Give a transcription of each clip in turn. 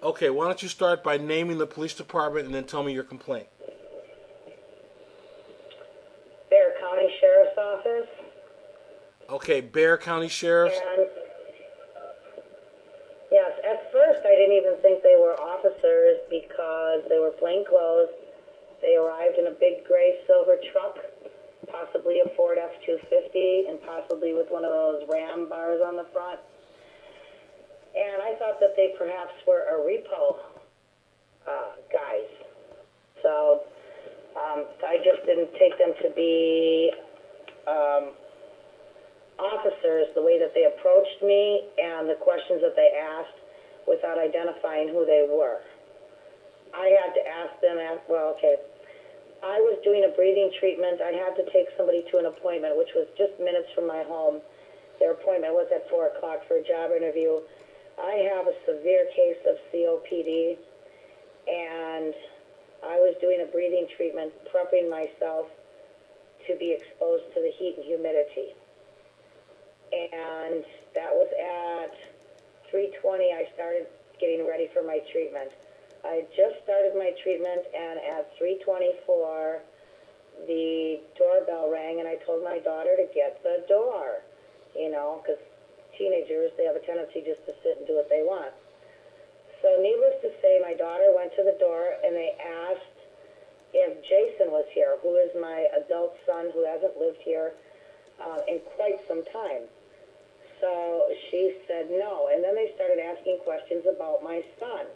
Okay, why don't you start by naming the police department and then tell me your complaint. Bexar County Sheriff's Office. Okay, Bexar County Sheriff. And yes, at first I didn't even think they were officers because they were plain clothes. They arrived in a big gray silver truck, possibly a Ford F-250, and possibly with one of those Ram bars on the front. And I thought that they perhaps were a repo guys. So I just didn't take them to be officers the way that they approached me and the questions that they asked without identifying who they were. I had to ask them, I was doing a breathing treatment. I had to take somebody to an appointment, which was just minutes from my home. Their appointment was at 4 o'clock for a job interview. I have a severe case of COPD, and I was doing a breathing treatment, prepping myself to be exposed to the heat and humidity. And that was at 3:20. I started getting ready for my treatment. I just started my treatment, and at 3:24, the doorbell rang, and I told my daughter to get the door, because teenagers, they have a tendency just to sit and do what they want. So needless to say, my daughter went to the door, and they asked if Jason was here, who is my adult son who hasn't lived here in quite some time. So she said no, and then they started asking questions about my son.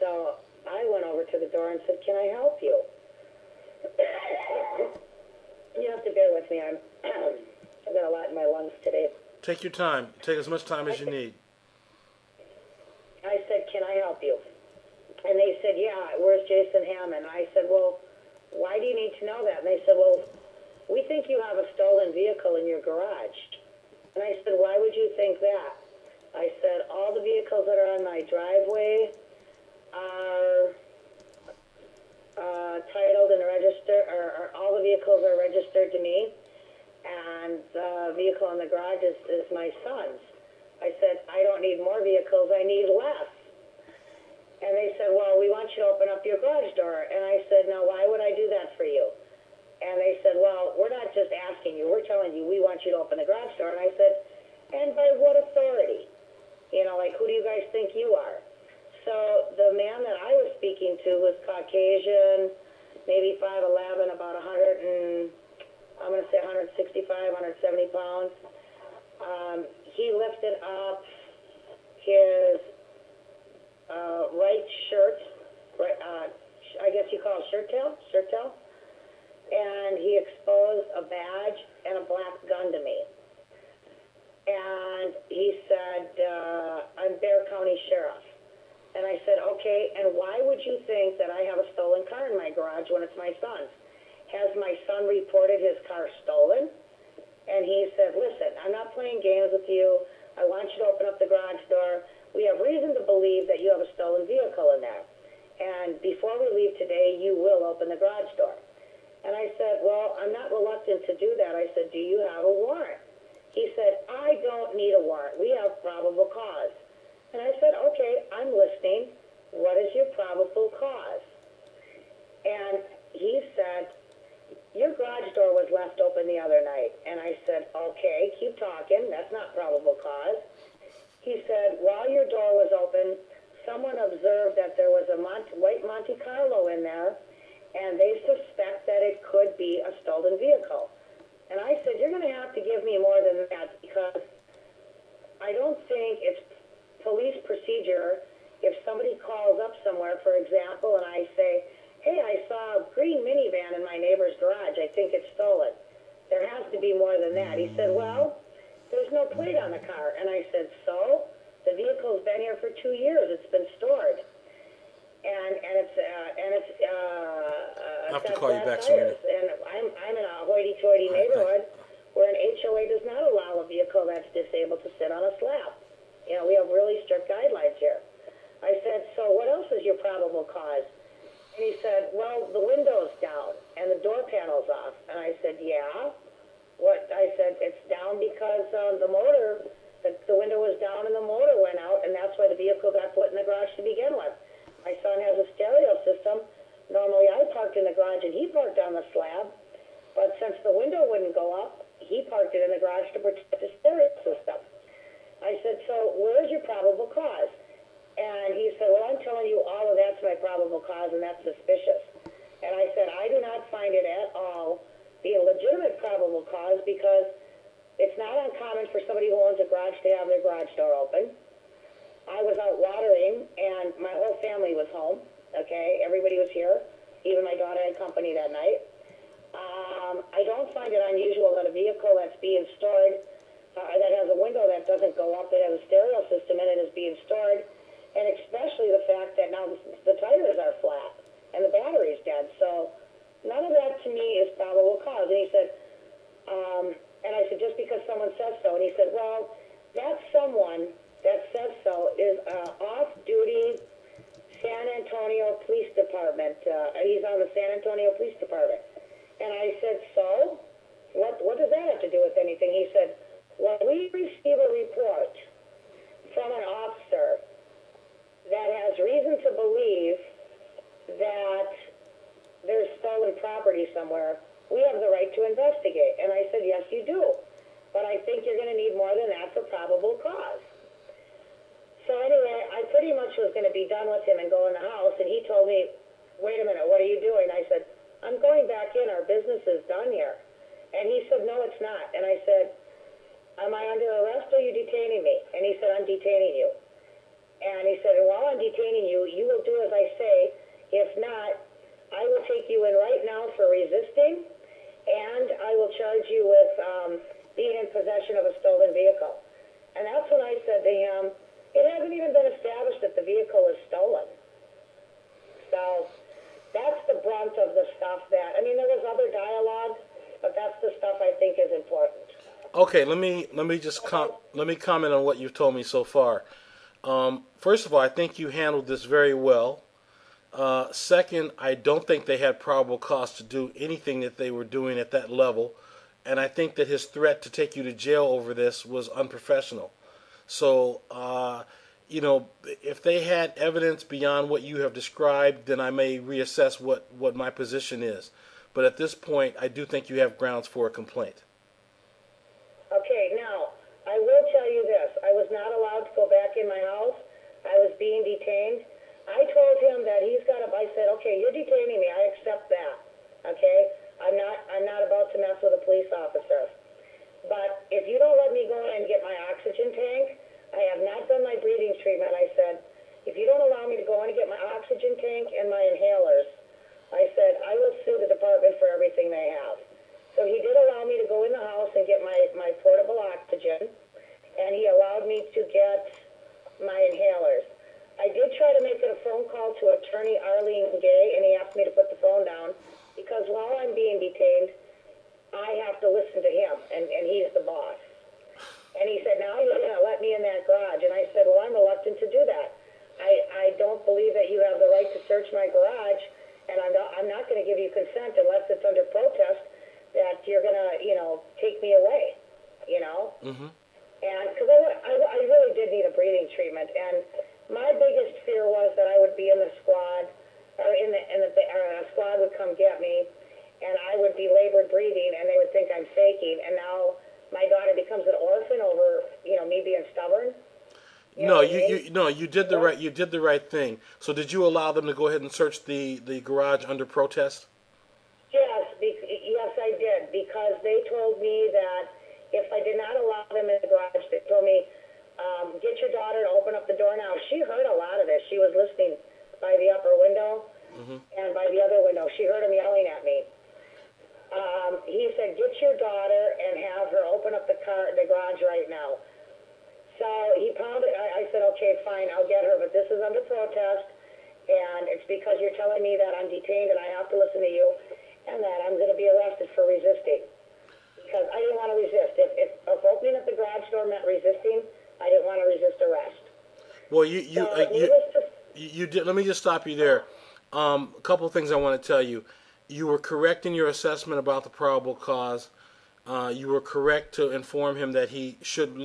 So I went over to the door and said, "Can I help you?" You have to bear with me. I've got a lot in my lungs today. Take your time. Take as much time as you need. I said, "Can I help you?" And they said, "Yeah, where's Jason Hammond?" I said, "Well, why do you need to know that?" And they said, "Well, we think you have a stolen vehicle in your garage." And I said, "Why would you think that?" I said, "All the vehicles that are on my driveway are titled and registered, or all the vehicles are registered to me, and the vehicle in the garage is my son's." I said, "I don't need more vehicles, I need less." And they said, "Well, we want you to open up your garage door." And I said, "Now, why would I do that for you?" And they said, "Well, we're not just asking you, we're telling you we want you to open the garage door." And I said, "And by what authority? Who do you guys think you are?" So the man that I was speaking to was Caucasian, maybe 5'11", about 165, 170 pounds. He lifted up his right shirt, I guess you call it shirt tail, and he exposed a badge and a black gun to me. And he said, "I'm Bexar County Sheriff." And I said, "Okay, and why would you think that I have a stolen car in my garage when it's my son's? Has my son reported his car stolen?" And he said, "Listen, I'm not playing games with you. I want you to open up the garage door. We have reason to believe that you have a stolen vehicle in there. And before we leave today, you will open the garage door." And I said, "Well, I'm not reluctant to do that." I said, "Do you have a warrant?" He said, "I don't need a warrant. We have probable cause." And I said, "Okay, I'm listening. What is your probable cause?" And he said, "Your garage door was left open the other night." And I said, "Okay, keep talking. That's not probable cause." He said, "While your door was open, someone observed that there was a white Monte Carlo in there, and they suspect that it could be a stolen vehicle." And I said, "You're going to have to give me more than that, because I don't think it's police procedure if somebody calls up somewhere, for example, and I say, 'Hey, I saw a green minivan in my neighbor's garage. I think it's stolen.' There has to be more than that." He said, "Well, there's no plate on the car." And I said, "So? The vehicle's been here for 2 years. It's been stored. And it's I have to call you back, tires. And I'm in a hoity-toity neighborhood where an HOA does not allow a vehicle that's disabled to sit on a slab. We have really strict guidelines here." I said, "So what else is your probable cause?" And he said, "Well, the window's down and the door panel's off." And I said, "Yeah? What?" I said, "It's down because the motor, the the window was down and the motor went out, and that's why the vehicle got put in the garage to begin with. My son has a stereo system. Normally I parked in the garage and he parked on the slab, but since the window wouldn't go up, he parked it in the garage to protect the stereo system. I said, so where's your probable cause? And he said, well, I'm telling you all of that's my probable cause, and that's suspicious. And I said, I do not find it at all be a legitimate probable cause, because it's not uncommon for somebody who owns a garage to have their garage door open. I was out watering, and my whole family was home, okay? Everybody was here. Even my daughter had company that night. I don't find it unusual that a vehicle that's being stored, that has a window that doesn't go up, that has a stereo system in it, is being stored, and especially the fact that now the tires are flat and the battery's dead. So none of that to me is probable cause. And he said, and I said, just because someone says so. And he said, well, that someone that says so is off-duty San Antonio Police Department. He's on the San Antonio Police Department. And I said, so? What does that have to do with anything? He said, when we receive a report from an officer that has reason to believe that there's stolen property somewhere, we have the right to investigate. And I said, yes, you do. But I think you're going to need more than that for probable cause. So anyway, I pretty much was going to be done with him and go in the house, and he told me, wait a minute, what are you doing? I said, I'm going back in. Our business is done here. And he said, no, it's not. And I said, am I under arrest or are you detaining me? And he said, I'm detaining you. And he said, while I'm detaining you, you will do as I say. If not, I will take you in right now for resisting, and I will charge you with being in possession of a stolen vehicle. And that's when I said to him, it hasn't even been established that the vehicle is stolen. So that's the brunt of the stuff that, I mean, there was other dialogue, but that's the stuff I think is important. Okay, let me just let me comment on what you've told me so far. First of all, I think you handled this very well. Second, I don't think they had probable cause to do anything that they were doing at that level, and I think that his threat to take you to jail over this was unprofessional. So, if they had evidence beyond what you have described, then I may reassess what my position is. But at this point, I do think you have grounds for a complaint. Okay, now, I will tell you this. I was not allowed to go back in my house. I was being detained. I told him that I said, okay, you're detaining me. I accept that. Okay? I'm not about to mess with a police officer. But if you don't let me go in and get my oxygen tank, I have not done my breathing treatment. I said, if you don't allow me to go in and get my oxygen tank and my inhalers, I said, I will sue the department for everything they have. So he did allow me to go in the house and get my portable oxygen, and he allowed me to get my inhalers. I did try to make it a phone call to Attorney Arlene Gay, and he asked me to put the phone down, because while I'm being detained, I have to listen to him, and he's the boss. And he said, now you're going to let me in that garage. And I said, well, I'm reluctant to do that. I don't believe that you have the right to search my garage, and I'm not going to give you consent unless it's under protest that you're going to, take me away, Mm-hmm. And because I really did need a breathing treatment. And my biggest fear was that I would be in the squad, or a squad would come get me, and I would be labored breathing, and they would think I'm faking. And now my daughter becomes an orphan over, me being stubborn. You did the right thing. So did you allow them to go ahead and search the garage under protest? Yes, I did, because they told me that if I did not allow them in the garage, they told me, get your daughter to open up the door now. She heard a lot of this. She was listening by the upper window, mm-hmm. and by the other window. She heard them yelling at me. He said, get your daughter and have her open up the garage right now. So he pounded. I said, okay, fine, I'll get her, but this is under protest, and it's because you're telling me that I'm detained and I have to listen to you, and that I'm going to be arrested for resisting. Because I didn't want to resist. If opening up the garage door meant resisting, I didn't want to resist arrest. Well, you did. Let me just stop you there. A couple of things I want to tell you. You were correct in your assessment about the probable cause. You were correct to inform him that he should